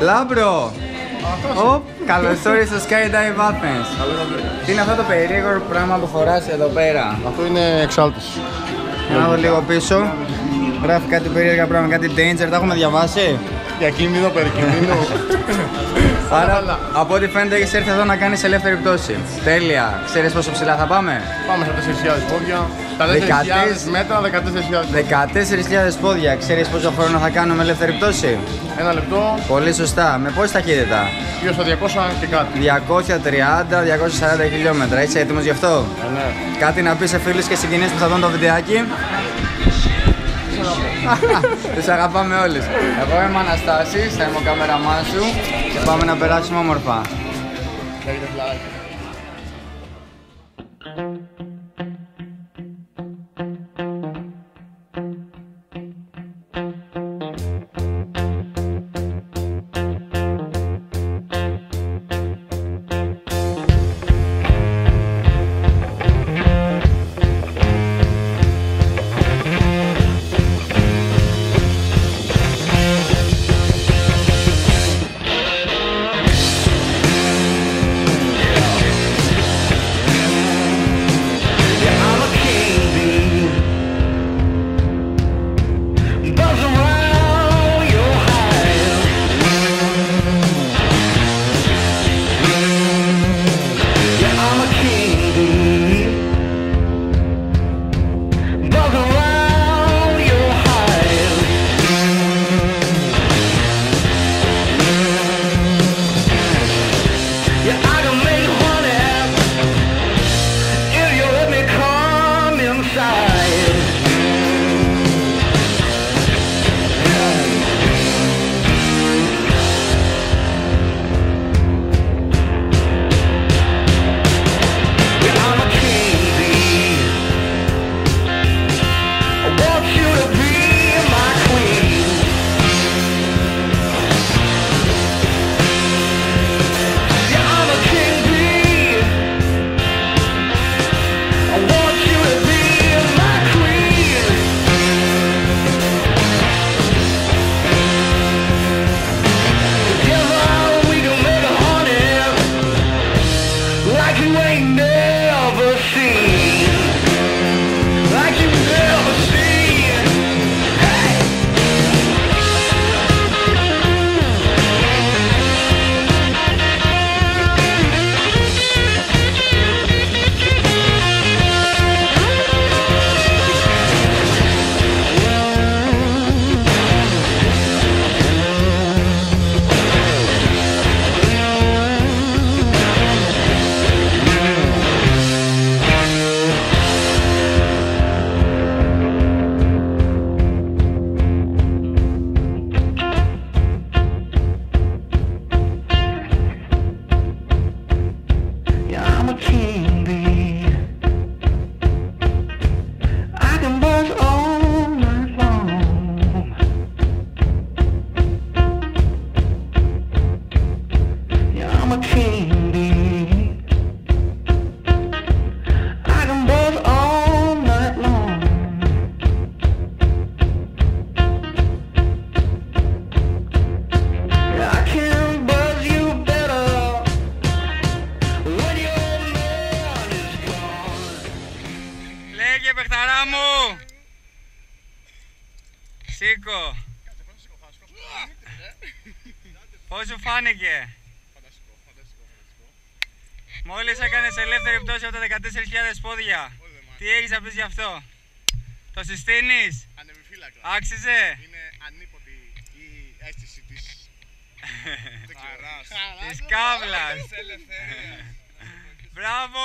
Λάμπρο! Καλώς ήρθες στο Skydive Athens. Τι είναι αυτό το περίεργο πράγμα που φοράς εδώ πέρα? Αυτό είναι εξάλτης. Για να δω λίγο πίσω. Γράφει κάτι περίεργα πράγματα, κάτι danger, τα έχουμε διαβάσει. Για κίνδυνο, περί κίνδυνο. Άρα, από ό,τι φαίνεται, έχεις έρθει εδώ να κάνεις ελεύθερη πτώση. Τέλεια. Ξέρεις πόσο ψηλά θα πάμε? Πάμε στα 4.000 πόδια. Τα 4.000 μέτρα, 14.000 πόδια. 14.000 πόδια. Ξέρεις πόσο χρόνο θα κάνουμε ελεύθερη πτώση? Ένα λεπτό. Πολύ σωστά. Με πόση ταχύτητα? Γύρω στα 200 και κάτι. 230-240 χιλιόμετρα. Είσαι έτοιμος γι' αυτό? Ναι. Κάτι να πεις σε φίλους και συγγενείς που θα δουν το βιντεάκι? Τους αγαπάμε όλους. Εγώ είμαι Αναστάσης, θα είμαι ο καμεραμάν σου και πάμε να περάσουμε όμορφα. Λέγε παιχταρά μου! Σήκω! Πώς σου φάνηκε? Μόλις έκανες ελεύθερη πτώση από τα 14.000 πόδια. Τι έχεις να πεις γι' αυτό? Το συστήνεις? Ανεμιφύλακα. Άξιζε? Είναι ανίποτη η αίσθηση της της κάβλας. Μπράβο!